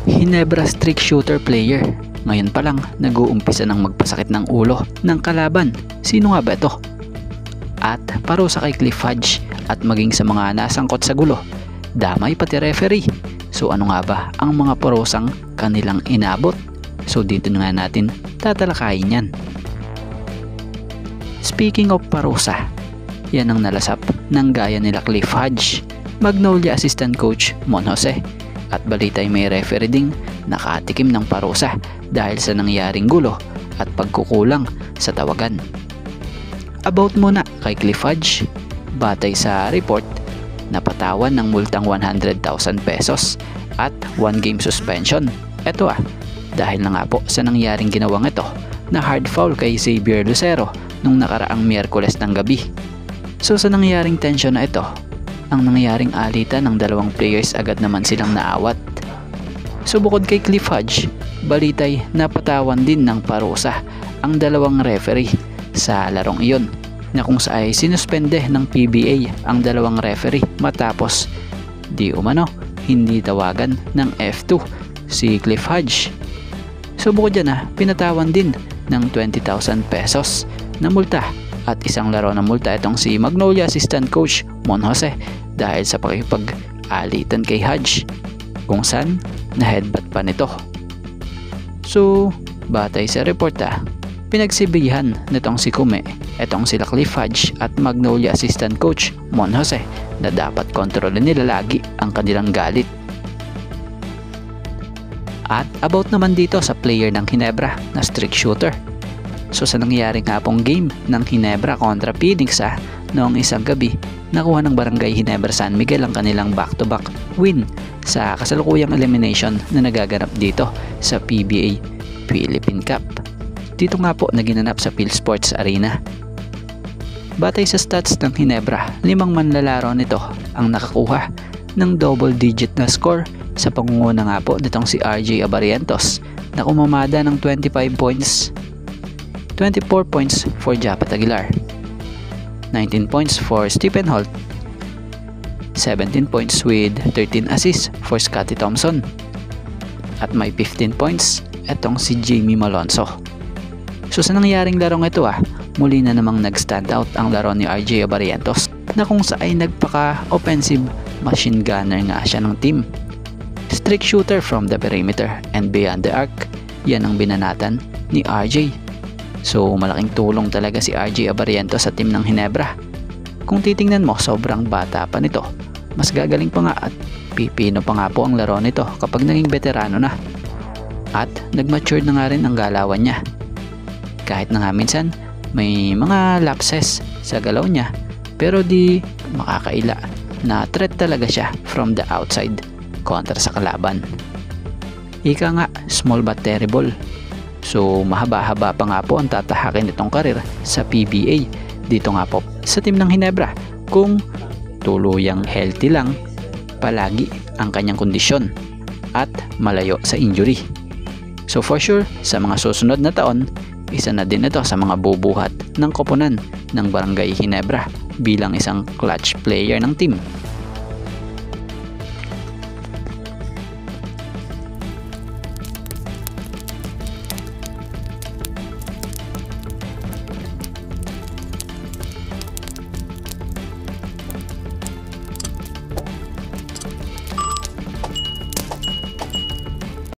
Ginebra streak shooter player. Ngayon pa lang nag-uumpisa ng magpasakit ng ulo ng kalaban. Sino nga ba ito? At parusa kay Cliff Hodge at maging sa mga nasangkot sa gulo. Damay pati referee. So ano nga ba ang mga parusang kanilang inabot? So dito nga natin tatalakayin yan. Speaking of parusa, yan ang nalasap ng gaya nila Cliff Hodge, Magnolia assistant coach Mon Jose. At balitay may referee ding nakatikim ng parusa dahil sa nangyaring gulo at pagkukulang sa tawagan. About muna kay Cliff Hodge, batay sa report, napatawan ng multang 100,000 pesos at 1 game suspension. Ito dahil na nga po sa nangyaring ginawang ito na hard foul kay Xavier Lucero nung nakaraang Miyerkules ng gabi. So sa nangyaring tensyon na ito, ang nangyaring alitan ng dalawang players agad naman silang naawat. So bukod kay Cliff Hodge, balitay napatawan din ng parusa ang dalawang referee sa larong iyon, na kung saan ay sinuspende ng PBA ang dalawang referee matapos di umano hindi tawagan ng F2 si Cliff Hodge. So bukod dyan pinatawan din ng 20,000 pesos na multa at isang laro na multa itong si Magnolia assistant coach Mon Jose dahil sa pakipag-alitan kay Hodge kung saan na-headbutt pa nito. So batay sa report pinagsibihan nitong si Kume itong sila Cliff Hodge at Magnolia assistant coach Mon Jose na dapat kontrolin nila lagi ang kanilang galit. At about naman dito sa player ng Ginebra na streak shooter. So sa nangyari nga pong game ng Ginebra kontra Phoenix noong isang gabi, nakuha ng Barangay Ginebra San Miguel ang kanilang back-to-back win sa kasalukuyang elimination na nagaganap dito sa PBA Philippine Cup. Dito nga po naginanap sa PhilSports Arena. Batay sa stats ng Ginebra, 5 manlalaro nito ang nakakuha ng double-digit na score sa pangunguna nga po nitong si RJ Abarientos na kumamada ng 25 points. 24 points for Japat Aguilar, 19 points for Stephen Holt, 17 points with 13 assists for Scottie Thompson, at may 15 points etong si Jamie Malonzo. So sa nangyaring larong ito muli na namang nag-stand out ang laro ni RJ Abarientos na kung saan ay nagpaka-offensive machine gunner nga siya ng team. Streak shooter from the perimeter and beyond the arc, yan ang binanatan ni RJ. So malaking tulong talaga si RJ Abarientos sa team ng Ginebra. Kung titingnan mo, sobrang bata pa nito. Mas gagaling pa nga at pipino pa nga po ang laro nito kapag naging veterano na. At nag-mature na nga rin ang galawan niya. Kahit na nga minsan may mga lapses sa galaw niya, pero di makakaila na threat talaga siya from the outside kontra sa kalaban. Ika nga, small but terrible. So mahaba-haba pa nga po ang tatahakin nitong karir sa PBA dito nga po sa team ng Ginebra kung tuluyang healthy lang palagi ang kanyang kondisyon at malayo sa injury. So for sure, sa mga susunod na taon, isa na din ito sa mga bubuhat ng koponan ng Barangay Ginebra bilang isang clutch player ng team.